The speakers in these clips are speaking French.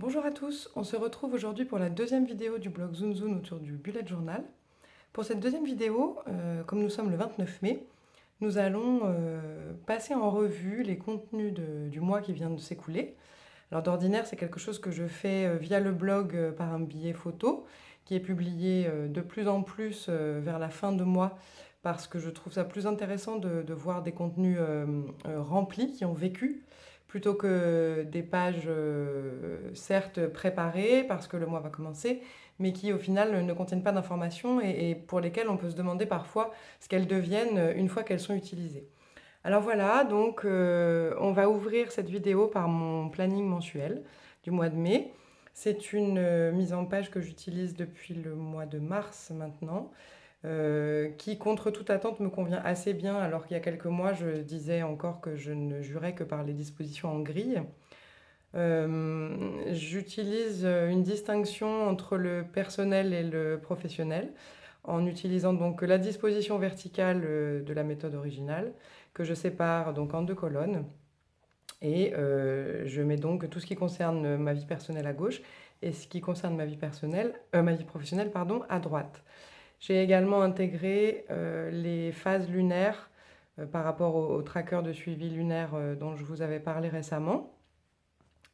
Bonjour à tous, on se retrouve aujourd'hui pour la deuxième vidéo du blog Zoom Zoom autour du bullet journal. Pour cette deuxième vidéo, comme nous sommes le 29 mai, nous allons passer en revue les contenus du mois qui vient de s'écouler. Alors d'ordinaire, c'est quelque chose que je fais via le blog par un billet photo qui est publié de plus en plus vers la fin de mois parce que je trouve ça plus intéressant de voir des contenus remplis, qui ont vécu, plutôt que des pages certes préparées parce que le mois va commencer, mais qui au final ne contiennent pas d'informations et pour lesquelles on peut se demander parfois ce qu'elles deviennent une fois qu'elles sont utilisées. Alors voilà, donc on va ouvrir cette vidéo par mon planning mensuel du mois de mai. C'est une mise en page que j'utilise depuis le mois de mars maintenant, qui contre toute attente me convient assez bien, alors qu'il y a quelques mois je disais encore que je ne jurais que par les dispositions en grille. J'utilise une distinction entre le personnel et le professionnel, en utilisant donc la disposition verticale de la méthode originale, que je sépare donc en deux colonnes. Et je mets donc tout ce qui concerne ma vie personnelle à gauche et ce qui concerne ma vie professionnelle, pardon, à droite. J'ai également intégré les phases lunaires par rapport au tracker de suivi lunaire dont je vous avais parlé récemment.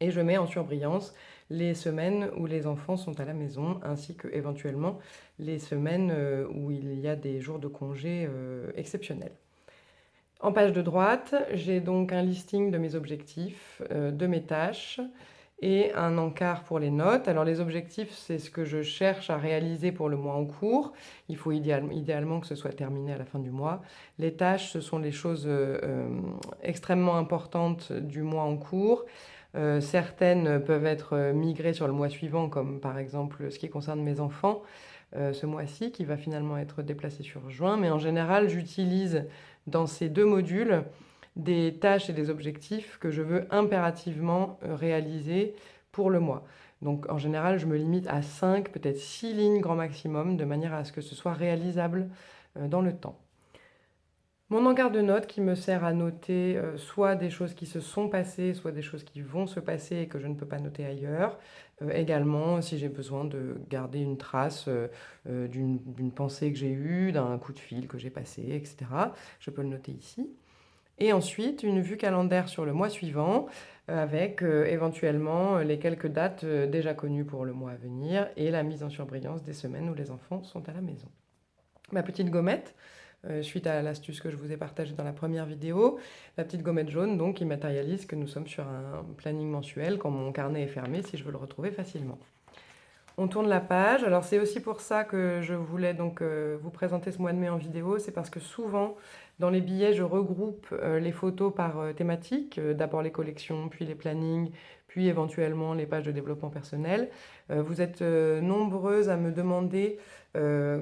Et je mets en surbrillance les semaines où les enfants sont à la maison, ainsi que éventuellement les semaines où il y a des jours de congé exceptionnels. En page de droite, j'ai donc un listing de mes objectifs, de mes tâches et un encart pour les notes. Alors les objectifs, c'est ce que je cherche à réaliser pour le mois en cours. Il faut idéalement que ce soit terminé à la fin du mois. Les tâches, ce sont les choses extrêmement importantes du mois en cours. Certaines peuvent être migrées sur le mois suivant, comme par exemple ce qui concerne mes enfants ce mois-ci, qui va finalement être déplacé sur juin. Mais en général, j'utilise dans ces deux modules des tâches et des objectifs que je veux impérativement réaliser pour le mois. Donc en général, je me limite à 5, peut-être 6 lignes grand maximum, de manière à ce que ce soit réalisable dans le temps. Mon encart de notes qui me sert à noter soit des choses qui se sont passées, soit des choses qui vont se passer et que je ne peux pas noter ailleurs. Également, si j'ai besoin de garder une trace d'une pensée que j'ai eue, d'un coup de fil que j'ai passé, etc., je peux le noter ici. Et ensuite, une vue calendaire sur le mois suivant, avec éventuellement les quelques dates déjà connues pour le mois à venir et la mise en surbrillance des semaines où les enfants sont à la maison. Ma petite gommette, suite à l'astuce que je vous ai partagée dans la première vidéo, la petite gommette jaune donc qui matérialise que nous sommes sur un planning mensuel quand mon carnet est fermé si je veux le retrouver facilement. On tourne la page. Alors c'est aussi pour ça que je voulais donc vous présenter ce mois de mai en vidéo. C'est parce que souvent dans les billets je regroupe les photos par thématique. D'abord les collections, puis les plannings, puis éventuellement les pages de développement personnel. Vous êtes nombreuses à me demander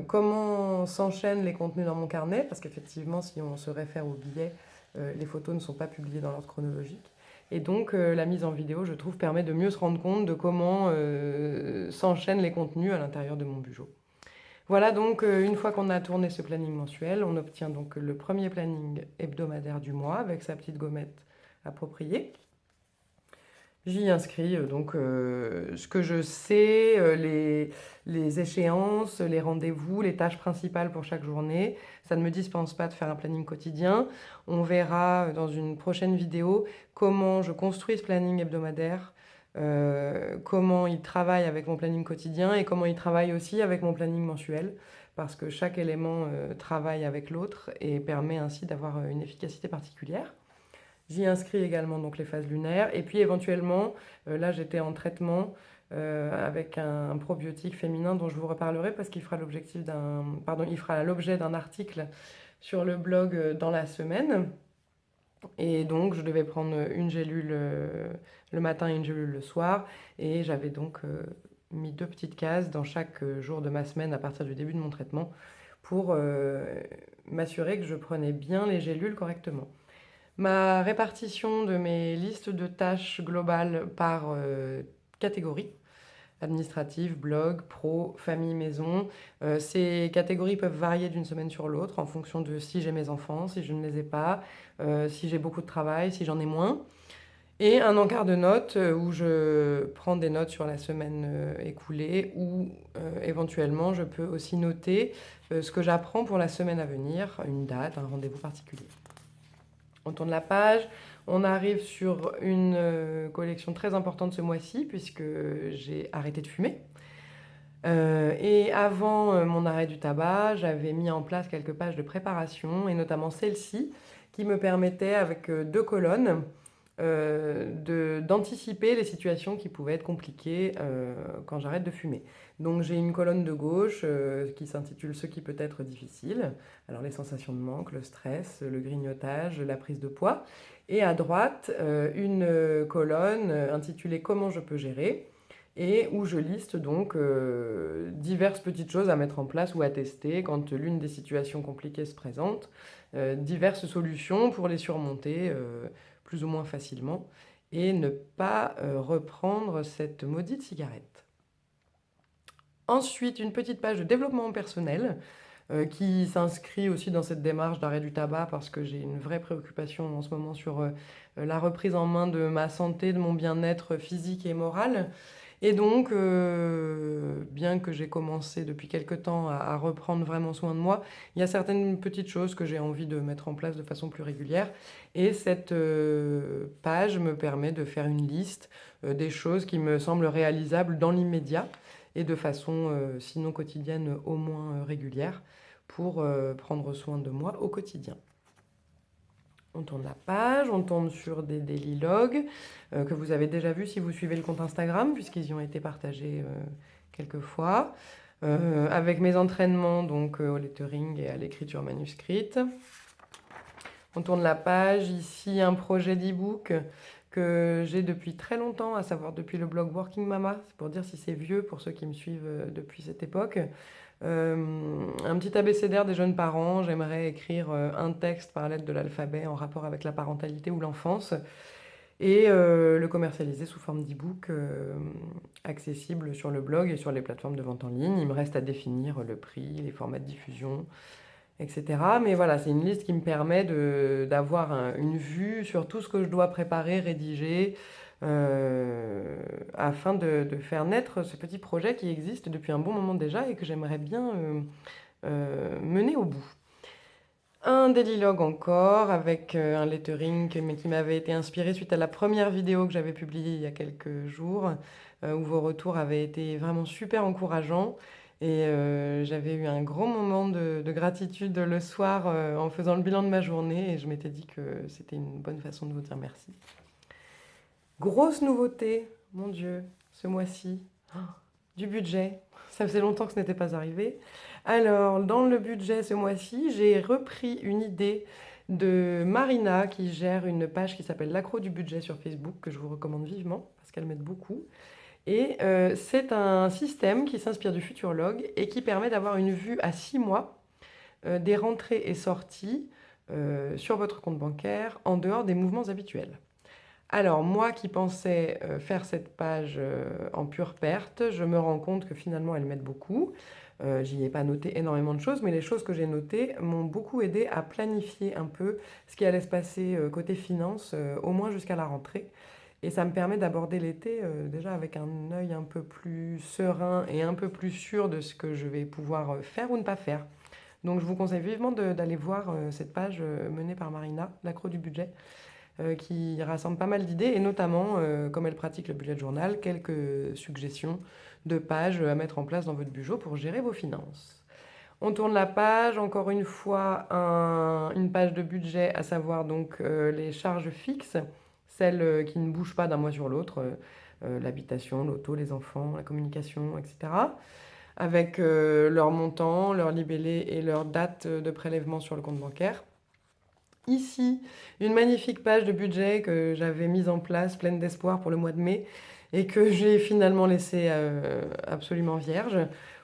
comment s'enchaînent les contenus dans mon carnet, parce qu'effectivement si on se réfère aux billets, les photos ne sont pas publiées dans l'ordre chronologique. Et donc la mise en vidéo, je trouve, permet de mieux se rendre compte de comment s'enchaînent les contenus à l'intérieur de mon bureau. Voilà donc, une fois qu'on a tourné ce planning mensuel, on obtient donc le premier planning hebdomadaire du mois avec sa petite gommette appropriée. J'y inscris donc ce que je sais, les échéances, les rendez-vous, les tâches principales pour chaque journée. Ça ne me dispense pas de faire un planning quotidien. On verra dans une prochaine vidéo comment je construis ce planning hebdomadaire, comment il travaille avec mon planning quotidien et comment il travaille aussi avec mon planning mensuel, parce que chaque élément travaille avec l'autre et permet ainsi d'avoir une efficacité particulière. J'y inscris également donc les phases lunaires. Et puis éventuellement, là j'étais en traitement avec un probiotique féminin dont je vous reparlerai parce qu'il fera l'objet d'un article sur le blog dans la semaine. Et donc je devais prendre une gélule le matin et une gélule le soir. Et j'avais donc mis 2 petites cases dans chaque jour de ma semaine à partir du début de mon traitement pour m'assurer que je prenais bien les gélules correctement. Ma répartition de mes listes de tâches globales par catégorie, administrative, blog, pro, famille, maison. Ces catégories peuvent varier d'une semaine sur l'autre en fonction de si j'ai mes enfants, si je ne les ai pas, si j'ai beaucoup de travail, si j'en ai moins. Et un encart de notes où je prends des notes sur la semaine écoulée ou éventuellement je peux aussi noter ce que j'apprends pour la semaine à venir, une date, un rendez-vous particulier. On tourne la page, on arrive sur une collection très importante ce mois-ci puisque j'ai arrêté de fumer. Et avant mon arrêt du tabac, j'avais mis en place quelques pages de préparation et notamment celle-ci qui me permettait avec 2 colonnes d'anticiper les situations qui pouvaient être compliquées quand j'arrête de fumer. Donc j'ai une colonne de gauche qui s'intitule Ce qui peut être difficile. Alors les sensations de manque, le stress, le grignotage, la prise de poids. Et à droite, une colonne intitulée Comment je peux gérer et où je liste donc diverses petites choses à mettre en place ou à tester quand l'une des situations compliquées se présente, diverses solutions pour les surmonter plus ou moins facilement et ne pas reprendre cette maudite cigarette. Ensuite, une petite page de développement personnel qui s'inscrit aussi dans cette démarche d'arrêt du tabac parce que j'ai une vraie préoccupation en ce moment sur la reprise en main de ma santé, de mon bien-être physique et moral. Et donc, bien que j'ai commencé depuis quelque temps à reprendre vraiment soin de moi, il y a certaines petites choses que j'ai envie de mettre en place de façon plus régulière. Et cette page me permet de faire une liste des choses qui me semblent réalisables dans l'immédiat et de façon, sinon quotidienne, au moins régulière, pour prendre soin de moi au quotidien. On tourne la page, on tombe sur des daily logs que vous avez déjà vus si vous suivez le compte Instagram, puisqu'ils y ont été partagés quelques fois, avec mes entraînements donc au lettering et à l'écriture manuscrite. On tourne la page, ici un projet d'e-book que j'ai depuis très longtemps, à savoir depuis le blog Working Mama, c'est pour dire si c'est vieux pour ceux qui me suivent depuis cette époque. Un petit abécédaire des jeunes parents, j'aimerais écrire un texte par lettre de l'alphabet en rapport avec la parentalité ou l'enfance et le commercialiser sous forme d'e-book accessible sur le blog et sur les plateformes de vente en ligne. Il me reste à définir le prix, les formats de diffusion, etc. Mais voilà, c'est une liste qui me permet d'avoir une vue sur tout ce que je dois préparer, rédiger, afin de faire naître ce petit projet qui existe depuis un bon moment déjà et que j'aimerais bien mener au bout. Un daily log encore avec un lettering qui m'avait été inspiré suite à la première vidéo que j'avais publiée il y a quelques jours, où vos retours avaient été vraiment super encourageants. Et j'avais eu un grand moment de gratitude le soir en faisant le bilan de ma journée et je m'étais dit que c'était une bonne façon de vous dire merci. Grosse nouveauté, mon Dieu, ce mois-ci, du budget. Ça faisait longtemps que ce n'était pas arrivé. Alors, dans le budget ce mois-ci, j'ai repris une idée de Marina qui gère une page qui s'appelle L'accro du budget sur Facebook, que je vous recommande vivement parce qu'elle m'aide beaucoup. Et c'est un système qui s'inspire du Futurlog et qui permet d'avoir une vue à 6 mois des rentrées et sorties sur votre compte bancaire en dehors des mouvements habituels. Alors moi qui pensais faire cette page en pure perte, je me rends compte que finalement elle m'aide beaucoup. J'y ai pas noté énormément de choses, mais les choses que j'ai notées m'ont beaucoup aidé à planifier un peu ce qui allait se passer côté finance, au moins jusqu'à la rentrée. Et ça me permet d'aborder l'été déjà avec un œil un peu plus serein et un peu plus sûr de ce que je vais pouvoir faire ou ne pas faire. Donc je vous conseille vivement d'aller voir cette page menée par Marina, l'accro du budget, qui rassemble pas mal d'idées et notamment, comme elle pratique le bullet journal, quelques suggestions de pages à mettre en place dans votre budget pour gérer vos finances. On tourne la page, encore une fois, une page de budget, à savoir donc les charges fixes, celles qui ne bougent pas d'un mois sur l'autre, l'habitation, l'auto, les enfants, la communication, etc. Avec leur montant, leur libellé et leur date de prélèvement sur le compte bancaire. Ici, une magnifique page de budget que j'avais mise en place, pleine d'espoir pour le mois de mai, et que j'ai finalement laissée absolument vierge.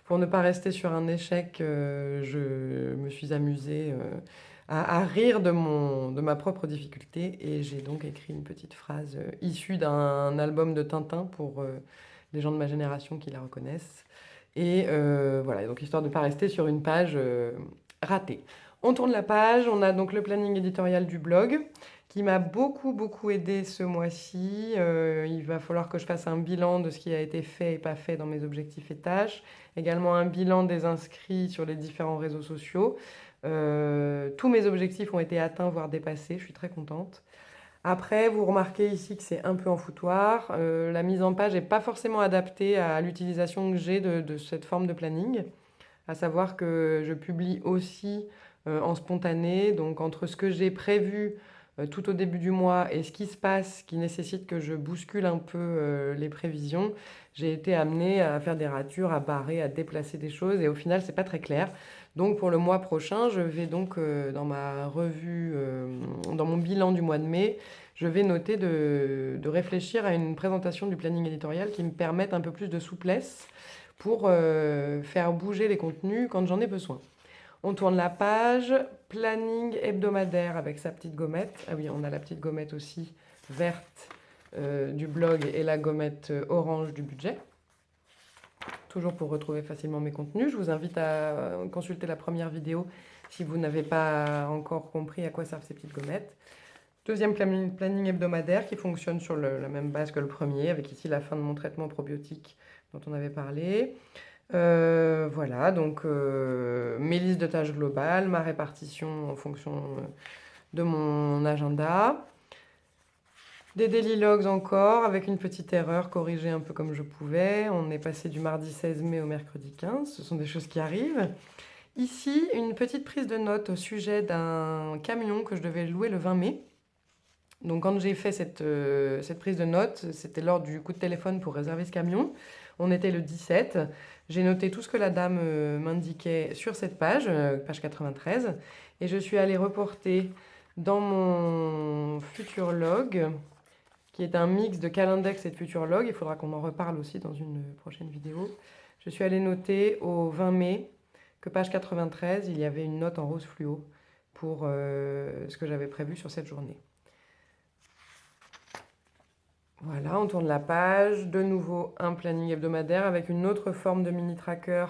Pour ne pas rester sur un échec, je me suis amusée à rire de ma propre difficulté, et j'ai donc écrit une petite phrase issue d'un album de Tintin pour les gens de ma génération qui la reconnaissent. Et voilà, donc histoire de ne pas rester sur une page ratée. On tourne la page, on a donc le planning éditorial du blog qui m'a beaucoup aidé ce mois-ci. Il va falloir que je fasse un bilan de ce qui a été fait et pas fait dans mes objectifs et tâches. Également un bilan des inscrits sur les différents réseaux sociaux. Tous mes objectifs ont été atteints, voire dépassés. Je suis très contente. Après, vous remarquez ici que c'est un peu en foutoir. La mise en page n'est pas forcément adaptée à l'utilisation que j'ai de cette forme de planning. À savoir que je publie aussi en spontané, donc entre ce que j'ai prévu tout au début du mois et ce qui se passe, qui nécessite que je bouscule un peu les prévisions, j'ai été amenée à faire des ratures, à barrer, à déplacer des choses, et au final, c'est pas très clair. Donc pour le mois prochain, je vais donc dans ma revue, dans mon bilan du mois de mai, je vais noter de réfléchir à une présentation du planning éditorial qui me permette un peu plus de souplesse pour faire bouger les contenus quand j'en ai besoin. On tourne la page, planning hebdomadaire avec sa petite gommette. Ah oui, on a la petite gommette aussi verte du blog et la gommette orange du budget. Toujours pour retrouver facilement mes contenus. Je vous invite à consulter la première vidéo si vous n'avez pas encore compris à quoi servent ces petites gommettes. Deuxième planning hebdomadaire qui fonctionne sur la même base que le premier, avec ici la fin de mon traitement probiotique dont on avait parlé. Voilà, donc mes listes de tâches globales, ma répartition en fonction de mon agenda. Des daily logs encore, avec une petite erreur corrigée un peu comme je pouvais. On est passé du mardi 16 mai au mercredi 15, ce sont des choses qui arrivent. Ici, une petite prise de notes au sujet d'un camion que je devais louer le 20 mai. Donc quand j'ai fait cette prise de notes, c'était lors du coup de téléphone pour réserver ce camion. On était le 17. J'ai noté tout ce que la dame m'indiquait sur cette page, page 93. Et je suis allée reporter dans mon Futurlog, qui est un mix de Calendex et de Futurlog. Il faudra qu'on en reparle aussi dans une prochaine vidéo. Je suis allée noter au 20 mai que page 93, il y avait une note en rose fluo pour ce que j'avais prévu sur cette journée. Voilà, on tourne la page. De nouveau, un planning hebdomadaire avec une autre forme de mini-tracker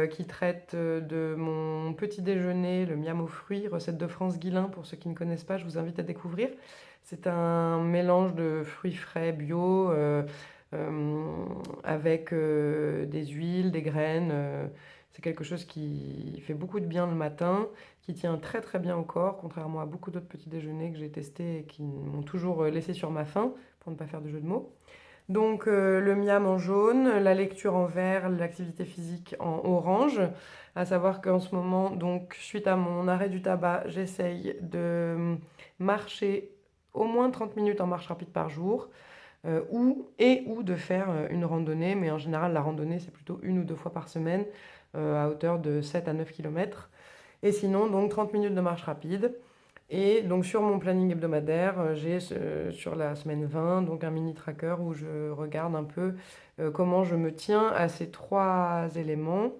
qui traite de mon petit déjeuner, le miam aux fruits, recette de France Guillain. Pour ceux qui ne connaissent pas, je vous invite à découvrir. C'est un mélange de fruits frais bio avec des huiles, des graines. C'est quelque chose qui fait beaucoup de bien le matin, qui tient très bien au corps, contrairement à beaucoup d'autres petits déjeuners que j'ai testés et qui m'ont toujours laissé sur ma faim, pour ne pas faire de jeu de mots. Donc le miam en jaune, la lecture en vert, l'activité physique en orange. À savoir qu'en ce moment, donc suite à mon arrêt du tabac, j'essaye de marcher au moins 30 minutes en marche rapide par jour. Ou de faire une randonnée, mais en général la randonnée c'est plutôt 1 ou 2 fois par semaine à hauteur de 7 à 9 km. Et sinon donc 30 minutes de marche rapide. Et donc sur mon planning hebdomadaire, j'ai sur la semaine 20 donc un mini tracker où je regarde un peu comment je me tiens à ces 3 éléments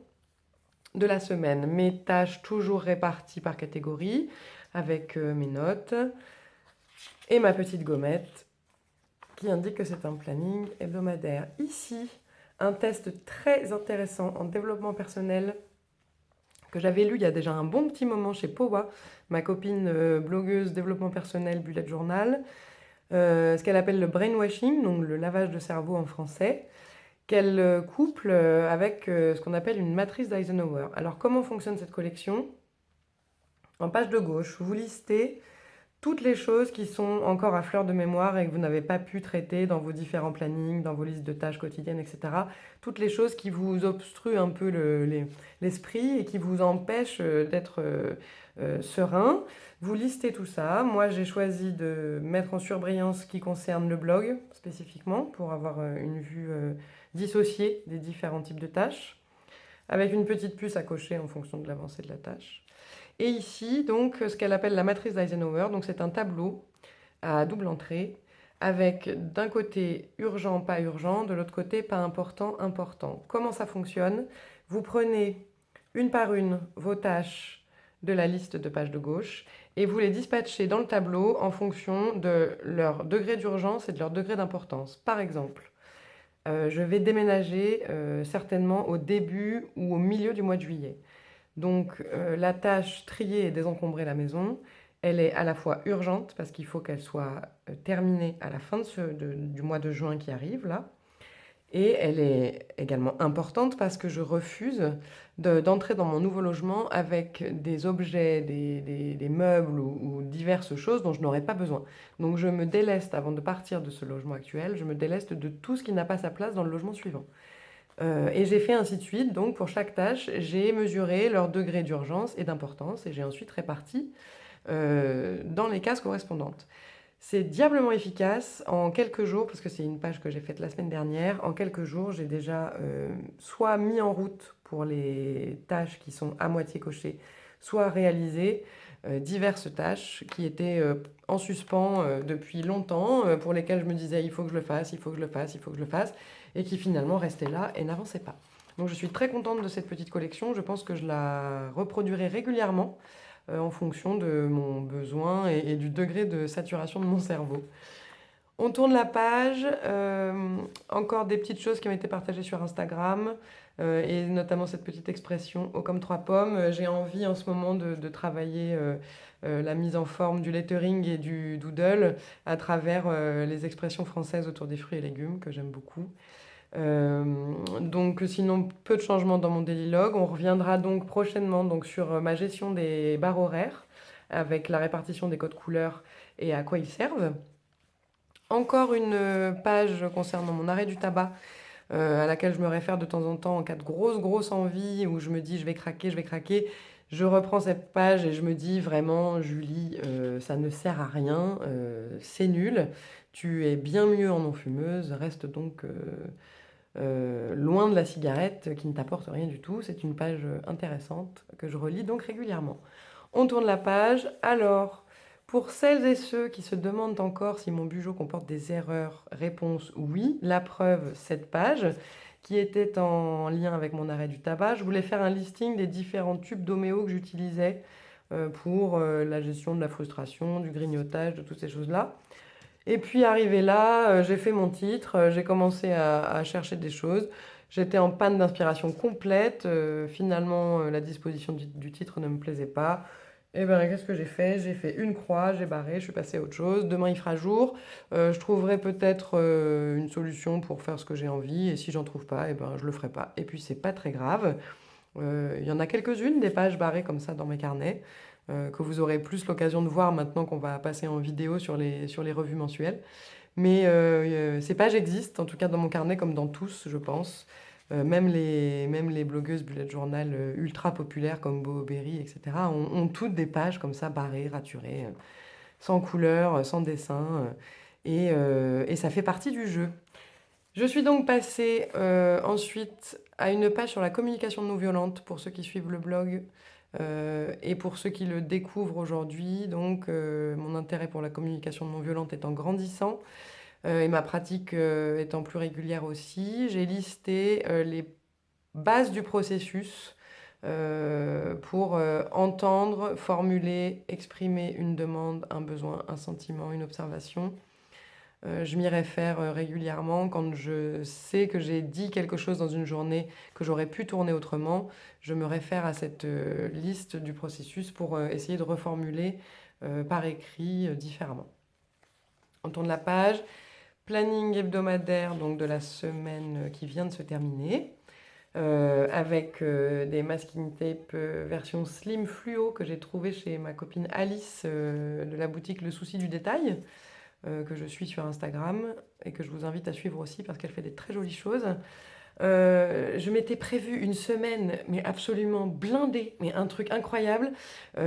de la semaine. Mes tâches toujours réparties par catégorie avec mes notes et ma petite gommette qui indique que c'est un planning hebdomadaire. Ici, un test très intéressant en développement personnel que j'avais lu il y a déjà un bon petit moment chez Powa, ma copine blogueuse développement personnel bullet journal, ce qu'elle appelle le brainwashing, donc le lavage de cerveau en français, qu'elle couple avec ce qu'on appelle une matrice d'Eisenhower. Alors comment fonctionne cette collection? En page de gauche, vous listez toutes les choses qui sont encore à fleur de mémoire et que vous n'avez pas pu traiter dans vos différents plannings, dans vos listes de tâches quotidiennes, etc. Toutes les choses qui vous obstruent un peu l'esprit et qui vous empêchent d'être serein. Vous listez tout ça. Moi, j'ai choisi de mettre en surbrillance ce qui concerne le blog spécifiquement pour avoir une vue dissociée des différents types de tâches, avec une petite puce à cocher en fonction de l'avancée de la tâche. Et ici, donc, ce qu'elle appelle la matrice d'Eisenhower, donc c'est un tableau à double entrée, avec d'un côté urgent, pas urgent, de l'autre côté pas important, important. Comment ça fonctionne? Vous prenez une par une vos tâches de la liste de page de gauche et vous les dispatchez dans le tableau en fonction de leur degré d'urgence et de leur degré d'importance. Par exemple, je vais déménager certainement au début ou au milieu du mois de juillet. Donc la tâche trier et désencombrer la maison, elle est à la fois urgente parce qu'il faut qu'elle soit terminée à la fin du mois de juin qui arrive là. Et elle est également importante parce que je refuse d'entrer dans mon nouveau logement avec des objets, des meubles ou diverses choses dont je n'aurais pas besoin. Donc je me déleste, avant de partir de ce logement actuel, je me déleste de tout ce qui n'a pas sa place dans le logement suivant. Et j'ai fait ainsi de suite, donc pour chaque tâche, j'ai mesuré leur degré d'urgence et d'importance et j'ai ensuite réparti dans les cases correspondantes. C'est diablement efficace. En quelques jours, parce que c'est une page que j'ai faite la semaine dernière, en quelques jours, j'ai déjà soit mis en route pour les tâches qui sont à moitié cochées, soit réalisé diverses tâches qui étaient en suspens depuis longtemps, pour lesquelles je me disais il faut que je le fasse, il faut que je le fasse, il faut que je le fasse, et qui finalement restaient là et n'avançaient pas. Donc je suis très contente de cette petite collection. Je pense que je la reproduirai régulièrement en fonction de mon besoin et du degré de saturation de mon cerveau. On tourne la page, encore des petites choses qui ont été partagées sur Instagram, et notamment cette petite expression haut comme trois pommes. J'ai envie en ce moment de travailler la mise en forme du lettering et du doodle à travers les expressions françaises autour des fruits et légumes que j'aime beaucoup. Donc sinon, peu de changements dans mon daily log. On reviendra donc prochainement donc, sur ma gestion des barres horaires avec la répartition des codes couleurs et à quoi ils servent. Encore une page concernant mon arrêt du tabac à laquelle je me réfère de temps en temps en cas de grosse envie où je me dis je vais craquer, je vais craquer. Je reprends cette page et je me dis vraiment, Julie, ça ne sert à rien, c'est nul. Tu es bien mieux en non-fumeuse, reste donc loin de la cigarette qui ne t'apporte rien du tout. C'est une page intéressante que je relis donc régulièrement. On tourne la page. Alors, pour celles et ceux qui se demandent encore si mon Bugeot comporte des erreurs, réponse oui. La preuve, cette page qui était en lien avec mon arrêt du tabac. Je voulais faire un listing des différents tubes d'homéo que j'utilisais pour la gestion de la frustration, du grignotage, de toutes ces choses-là. Et puis arrivé là, j'ai fait mon titre, j'ai commencé à chercher des choses. J'étais en panne d'inspiration complète. Finalement, la disposition du titre ne me plaisait pas. Et ben, qu'est-ce que j'ai fait? J'ai fait une croix, j'ai barré, je suis passée à autre chose. Demain, il fera jour. Je trouverai peut-être une solution pour faire ce que j'ai envie. Et si j'en trouve pas, et ben, je le ferai pas. Et puis, c'est pas très grave. Il y en a quelques-unes, des pages barrées comme ça dans mes carnets, que vous aurez plus l'occasion de voir maintenant qu'on va passer en vidéo sur les revues mensuelles. Mais ces pages existent, en tout cas dans mon carnet comme dans tous, je pense. Même les blogueuses bullet journal ultra populaires comme Bo Berry, etc., ont toutes des pages comme ça, barrées, raturées, sans couleur, sans dessin. Et ça fait partie du jeu. Je suis donc passée ensuite à une page sur la communication non violente pour ceux qui suivent le blog et pour ceux qui le découvrent aujourd'hui. Donc mon intérêt pour la communication non violente étant grandissant et ma pratique étant plus régulière aussi, j'ai listé les bases du processus pour entendre, formuler, exprimer une demande, un besoin, un sentiment, une observation. Je m'y réfère régulièrement quand je sais que j'ai dit quelque chose dans une journée que j'aurais pu tourner autrement. Je me réfère à cette liste du processus pour essayer de reformuler par écrit différemment. On tourne la page. Planning hebdomadaire donc de la semaine qui vient de se terminer. Avec des masking tape version slim fluo que j'ai trouvé chez ma copine Alice de la boutique Le Souci du Détail, que je suis sur Instagram et que je vous invite à suivre aussi parce qu'elle fait des très jolies choses. Je m'étais prévu une semaine, mais absolument blindée, mais un truc incroyable.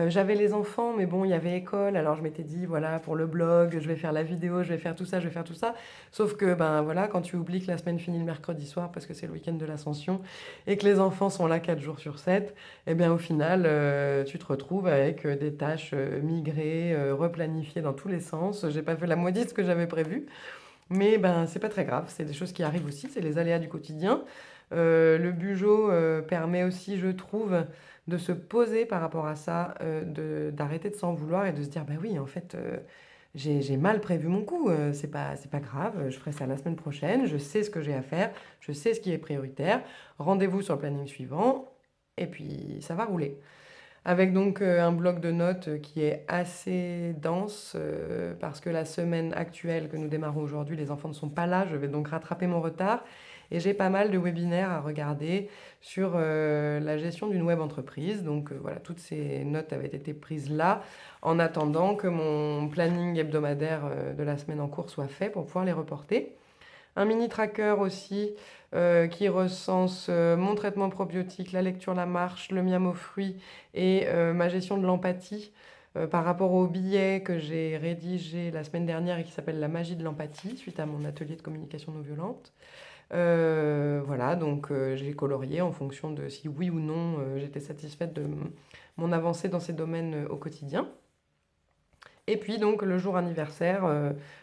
J'avais les enfants, mais bon, il y avait école, alors je m'étais dit, voilà, pour le blog, je vais faire la vidéo, je vais faire tout ça, je vais faire tout ça. Sauf que, ben voilà, quand tu oublies que la semaine finit le mercredi soir, parce que c'est le week-end de l'Ascension, et que les enfants sont là 4 jours sur 7, eh bien au final, tu te retrouves avec des tâches migrées, replanifiées dans tous les sens. J'ai pas fait la moitié de ce que j'avais prévu. Mais ben, c'est pas très grave, c'est des choses qui arrivent aussi, c'est les aléas du quotidien. Le Bugeot permet aussi, je trouve, de se poser par rapport à ça, d'arrêter de s'en vouloir et de se dire, bah oui, en fait, j'ai mal prévu mon coup, c'est pas grave, je ferai ça la semaine prochaine, je sais ce que j'ai à faire, je sais ce qui est prioritaire, rendez-vous sur le planning suivant, et puis ça va rouler. Avec donc un bloc de notes qui est assez dense parce que la semaine actuelle que nous démarrons aujourd'hui, les enfants ne sont pas là, je vais donc rattraper mon retard et j'ai pas mal de webinaires à regarder sur la gestion d'une web entreprise. Donc voilà, toutes ces notes avaient été prises là en attendant que mon planning hebdomadaire de la semaine en cours soit fait pour pouvoir les reporter. Un mini tracker aussi qui recense mon traitement probiotique, la lecture, la marche, le miam aux fruits et ma gestion de l'empathie par rapport au billet que j'ai rédigé la semaine dernière et qui s'appelle La magie de l'empathie suite à mon atelier de communication non violente. Voilà, donc j'ai colorié en fonction de si oui ou non j'étais satisfaite de mon avancée dans ces domaines au quotidien. Et puis donc le jour anniversaire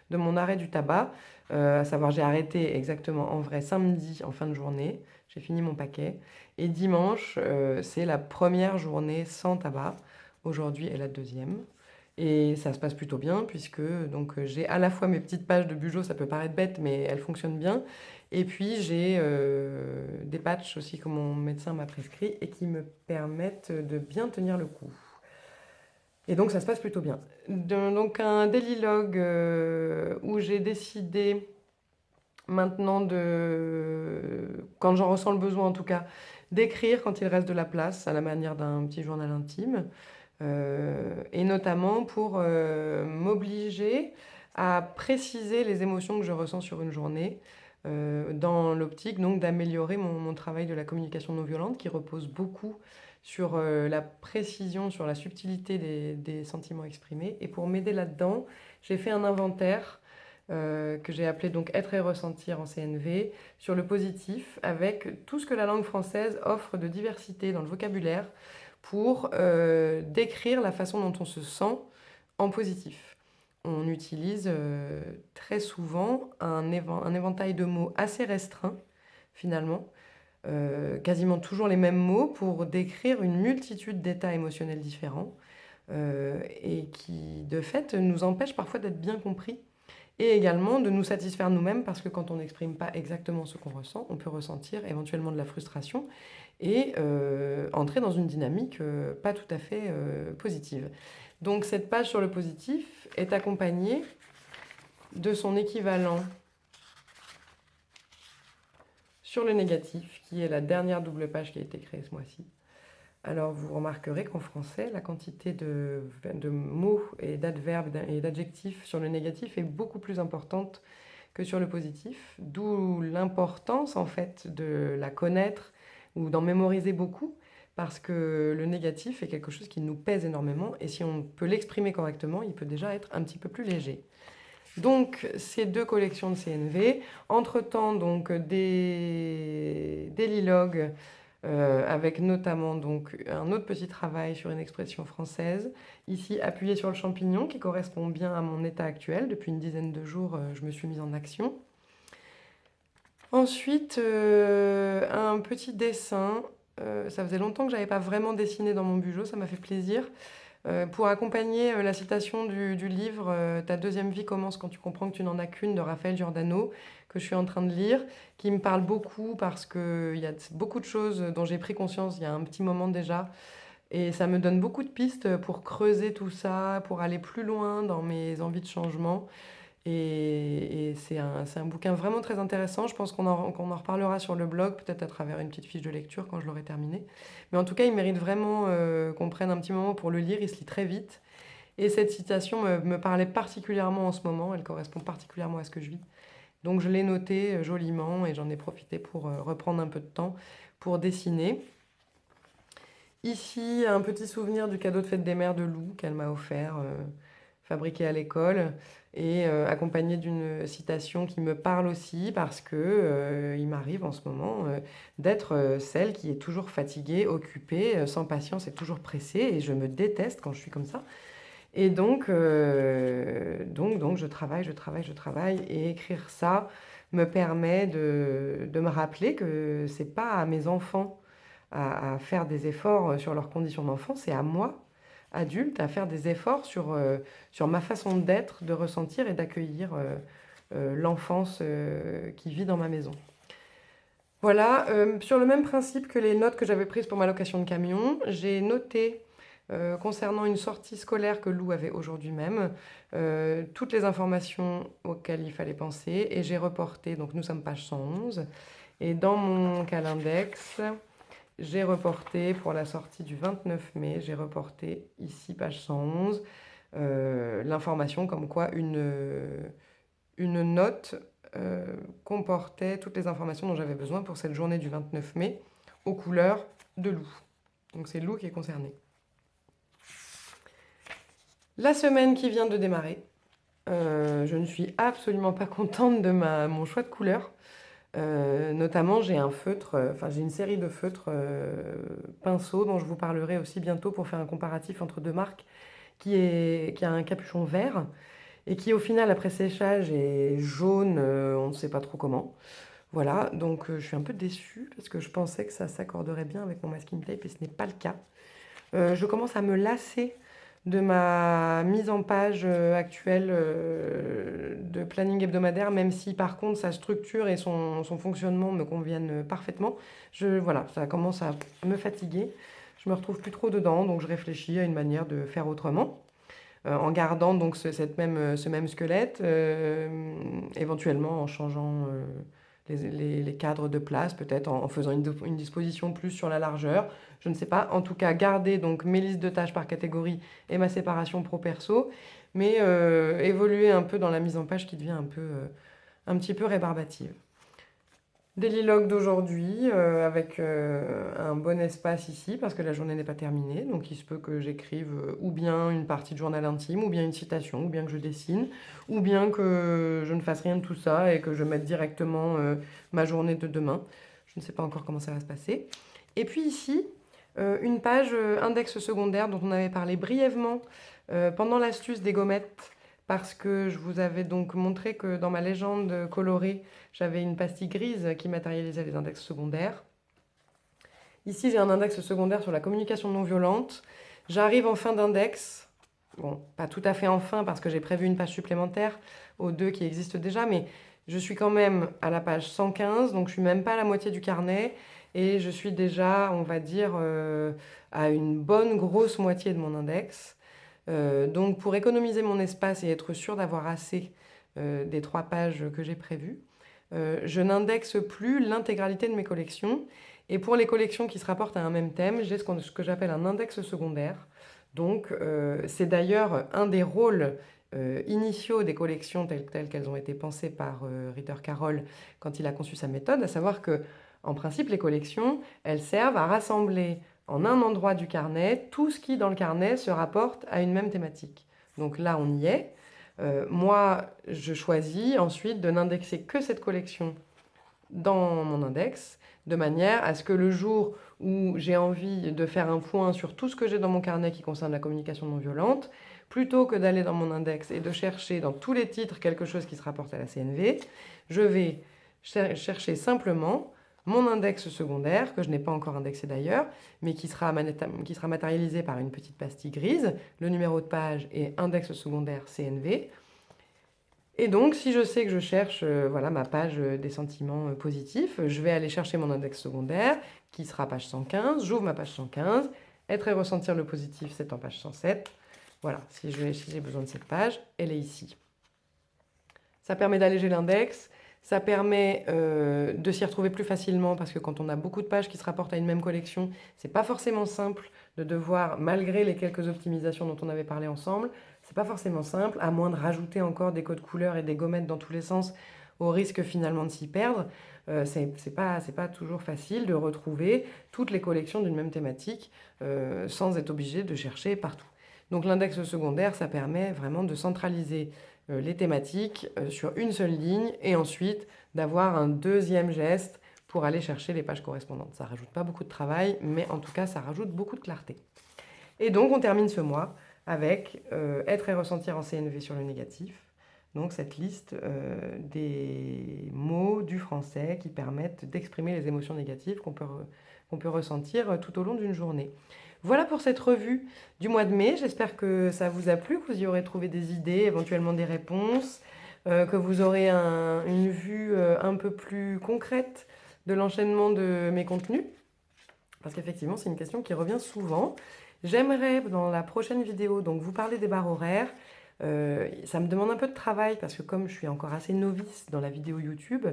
de mon arrêt du tabac, à savoir j'ai arrêté exactement en vrai samedi en fin de journée, j'ai fini mon paquet. Et dimanche, c'est la première journée sans tabac. Aujourd'hui est la deuxième. Et ça se passe plutôt bien puisque donc j'ai à la fois mes petites pages de Bujo, ça peut paraître bête, mais elles fonctionnent bien. Et puis j'ai des patchs aussi que mon médecin m'a prescrit et qui me permettent de bien tenir le coup. Et donc ça se passe plutôt bien. Donc un daily log où j'ai décidé maintenant quand j'en ressens le besoin en tout cas, d'écrire quand il reste de la place à la manière d'un petit journal intime. Et notamment pour m'obliger à préciser les émotions que je ressens sur une journée, dans l'optique donc d'améliorer mon travail de la communication non violente qui repose beaucoup sur la précision, sur la subtilité des sentiments exprimés. Et pour m'aider là-dedans, j'ai fait un inventaire que j'ai appelé donc Être et ressentir en CNV, sur le positif, avec tout ce que la langue française offre de diversité dans le vocabulaire pour décrire la façon dont on se sent en positif. On utilise très souvent un éventail de mots assez restreint, finalement, quasiment toujours les mêmes mots pour décrire une multitude d'états émotionnels différents et qui, de fait, nous empêchent parfois d'être bien compris et également de nous satisfaire nous-mêmes parce que quand on n'exprime pas exactement ce qu'on ressent, on peut ressentir éventuellement de la frustration et entrer dans une dynamique pas tout à fait positive. Donc cette page sur le positif est accompagnée de son équivalent sur le négatif, qui est la dernière double page qui a été créée ce mois-ci. Alors vous remarquerez qu'en français, la quantité de mots et d'adverbes et d'adjectifs sur le négatif est beaucoup plus importante que sur le positif, d'où l'importance en fait de la connaître ou d'en mémoriser beaucoup, parce que le négatif est quelque chose qui nous pèse énormément, et si on peut l'exprimer correctement, il peut déjà être un petit peu plus léger. Donc, ces deux collections de CNV, entre-temps, donc, des lilogues, avec notamment donc, un autre petit travail sur une expression française, ici appuyé sur le champignon, qui correspond bien à mon état actuel. Depuis une dizaine de jours, je me suis mise en action. Ensuite, un petit dessin. Ça faisait longtemps que je n'avais pas vraiment dessiné dans mon Bujo, ça m'a fait plaisir. Pour accompagner la citation du livre Ta deuxième vie commence quand tu comprends que tu n'en as qu'une de Raphaël Giordano, que je suis en train de lire, qui me parle beaucoup parce qu'il y a beaucoup de choses dont j'ai pris conscience il y a un petit moment déjà. Et ça me donne beaucoup de pistes pour creuser tout ça, pour aller plus loin dans mes envies de changement. Et c'est un bouquin vraiment très intéressant. Je pense qu'on en reparlera sur le blog, peut-être à travers une petite fiche de lecture quand je l'aurai terminé. Mais en tout cas, il mérite vraiment qu'on prenne un petit moment pour le lire. Il se lit très vite. Et cette citation me parlait particulièrement en ce moment. Elle correspond particulièrement à ce que je vis. Donc je l'ai notée joliment et j'en ai profité pour reprendre un peu de temps pour dessiner. Ici, un petit souvenir du cadeau de fête des mères de Lou qu'elle m'a offert, fabriqué à l'école et accompagné d'une citation qui me parle aussi parce que il m'arrive en ce moment d'être celle qui est toujours fatiguée, occupée, sans patience et toujours pressée et je me déteste quand je suis comme ça. Et donc je travaille et écrire ça me permet de me rappeler que c'est pas à mes enfants à faire des efforts sur leurs conditions d'enfance, c'est à moi adulte à faire des efforts sur ma façon d'être, de ressentir et d'accueillir l'enfance qui vit dans ma maison. Voilà, sur le même principe que les notes que j'avais prises pour ma location de camion, j'ai noté, concernant une sortie scolaire que Lou avait aujourd'hui même, toutes les informations auxquelles il fallait penser et j'ai reporté, donc nous sommes page 111, et dans mon calindex, j'ai reporté pour la sortie du 29 mai, j'ai reporté ici, page 111, l'information comme quoi une note comportait toutes les informations dont j'avais besoin pour cette journée du 29 mai aux couleurs de Lou. Donc c'est Lou qui est concerné. La semaine qui vient de démarrer, je ne suis absolument pas contente de mon choix de couleur. Notamment, j'ai un feutre, enfin j'ai une série de feutres pinceaux dont je vous parlerai aussi bientôt pour faire un comparatif entre deux marques qui a un capuchon vert et qui au final après séchage est jaune, on ne sait pas trop comment. Voilà, donc je suis un peu déçue parce que je pensais que ça s'accorderait bien avec mon masking tape et ce n'est pas le cas. Je commence à me lasser de ma mise en page actuelle de planning hebdomadaire, même si par contre sa structure et son fonctionnement me conviennent parfaitement. Voilà, ça commence à me fatiguer. Je me retrouve plus trop dedans, donc je réfléchis à une manière de faire autrement. En gardant donc ce même squelette, éventuellement en changeant les cadres de place, peut-être en faisant une disposition plus sur la largeur. Je ne sais pas. En tout cas, garder donc mes listes de tâches par catégorie et ma séparation pro-perso, mais évoluer un peu dans la mise en page qui devient un petit peu rébarbative. Daily log d'aujourd'hui avec un bon espace ici parce que la journée n'est pas terminée. Donc il se peut que j'écrive ou bien une partie de journal intime, ou bien une citation, ou bien que je dessine, ou bien que je ne fasse rien de tout ça et que je mette directement ma journée de demain. Je ne sais pas encore comment ça va se passer. Et puis ici, une page index secondaire dont on avait parlé brièvement pendant l'astuce des gommettes parce que je vous avais donc montré que dans ma légende colorée, j'avais une pastille grise qui matérialisait les index secondaires. Ici, j'ai un index secondaire sur la communication non violente. J'arrive en fin d'index. Bon, pas tout à fait en fin parce que j'ai prévu une page supplémentaire aux deux qui existent déjà, mais je suis quand même à la page 115, donc je suis même pas à la moitié du carnet et je suis déjà, on va dire, à une bonne grosse moitié de mon index. Donc pour économiser mon espace et être sûr d'avoir assez des 3 pages que j'ai prévues, je n'indexe plus l'intégralité de mes collections. Et pour les collections qui se rapportent à un même thème, j'ai ce que j'appelle un index secondaire. Donc c'est d'ailleurs un des rôles initiaux des collections telles qu'elles ont été pensées par Ritter Carroll quand il a conçu sa méthode, à savoir que en principe les collections, elles servent à rassembler en un endroit du carnet tout ce qui dans le carnet se rapporte à une même thématique. Donc là on y est. Moi je choisis ensuite de n'indexer que cette collection dans mon index, de manière à ce que le jour où j'ai envie de faire un point sur tout ce que j'ai dans mon carnet qui concerne la communication non violente, plutôt que d'aller dans mon index et de chercher dans tous les titres quelque chose qui se rapporte à la CNV, je vais chercher simplement mon index secondaire, que je n'ai pas encore indexé d'ailleurs, mais qui sera matérialisé par une petite pastille grise, le numéro de page et index secondaire CNV. Et donc, si je sais que je cherche voilà, ma page des sentiments positifs, je vais aller chercher mon index secondaire, qui sera page 115. J'ouvre ma page 115. Être et ressentir le positif, c'est en page 107. Voilà, si j'ai besoin de cette page, elle est ici. Ça permet d'alléger l'index. Ça permet de s'y retrouver plus facilement parce que quand on a beaucoup de pages qui se rapportent à une même collection, c'est pas forcément simple de devoir, malgré les quelques optimisations dont on avait parlé ensemble, c'est pas forcément simple, à moins de rajouter encore des codes couleurs et des gommettes dans tous les sens, au risque finalement de s'y perdre. C'est pas toujours facile de retrouver toutes les collections d'une même thématique sans être obligé de chercher partout. Donc l'index secondaire, ça permet vraiment de centraliser les thématiques sur une seule ligne et ensuite d'avoir un deuxième geste pour aller chercher les pages correspondantes. Ça rajoute pas beaucoup de travail, mais en tout cas, ça rajoute beaucoup de clarté. Et donc, on termine ce mois avec être et ressentir en CNV sur le négatif. Donc, cette liste des mots du français qui permettent d'exprimer les émotions négatives qu'on peut ressentir tout au long d'une journée. Voilà pour cette revue du mois de mai. J'espère que ça vous a plu, que vous y aurez trouvé des idées, éventuellement des réponses, que vous aurez une vue un peu plus concrète de l'enchaînement de mes contenus, parce qu'effectivement, c'est une question qui revient souvent. J'aimerais, dans la prochaine vidéo, donc vous parler des barres horaires. Ça me demande un peu de travail, parce que comme je suis encore assez novice dans la vidéo YouTube,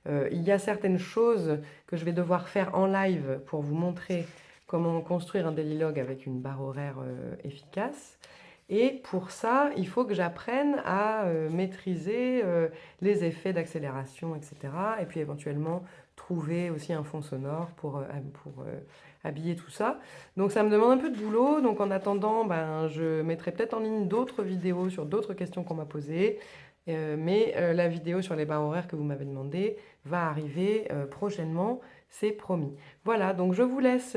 il y a certaines choses que je vais devoir faire en live pour vous montrer comment construire un daily log avec une barre horaire efficace. Et pour ça, il faut que j'apprenne à maîtriser les effets d'accélération, etc. Et puis éventuellement trouver aussi un fond sonore pour habiller tout ça. Donc ça me demande un peu de boulot. Donc en attendant, ben, je mettrai peut-être en ligne d'autres vidéos sur d'autres questions qu'on m'a posées. Mais la vidéo sur les barres horaires que vous m'avez demandé va arriver prochainement, c'est promis. Voilà, donc je vous laisse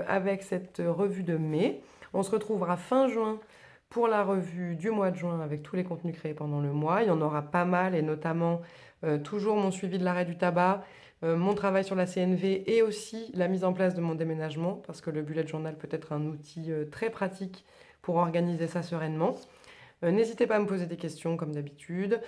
avec cette revue de mai. On se retrouvera fin juin pour la revue du mois de juin avec tous les contenus créés pendant le mois. Il y en aura pas mal et notamment toujours mon suivi de l'arrêt du tabac, mon travail sur la CNV et aussi la mise en place de mon déménagement parce que le bullet journal peut être un outil très pratique pour organiser ça sereinement. N'hésitez pas à me poser des questions comme d'habitude.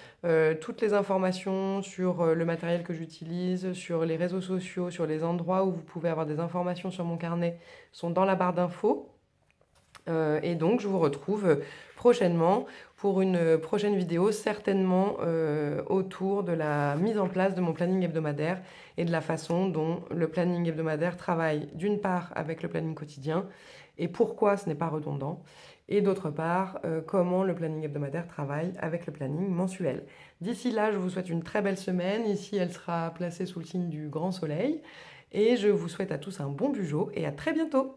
Toutes les informations sur le matériel que j'utilise, sur les réseaux sociaux, sur les endroits où vous pouvez avoir des informations sur mon carnet sont dans la barre d'infos. Et donc je vous retrouve prochainement pour une prochaine vidéo, certainement autour de la mise en place de mon planning hebdomadaire et de la façon dont le planning hebdomadaire travaille d'une part avec le planning quotidien et pourquoi ce n'est pas redondant, et d'autre part comment le planning hebdomadaire travaille avec le planning mensuel. D'ici là, je vous souhaite une très belle semaine. Ici, elle sera placée sous le signe du grand soleil et je vous souhaite à tous un bon bugeot et à très bientôt.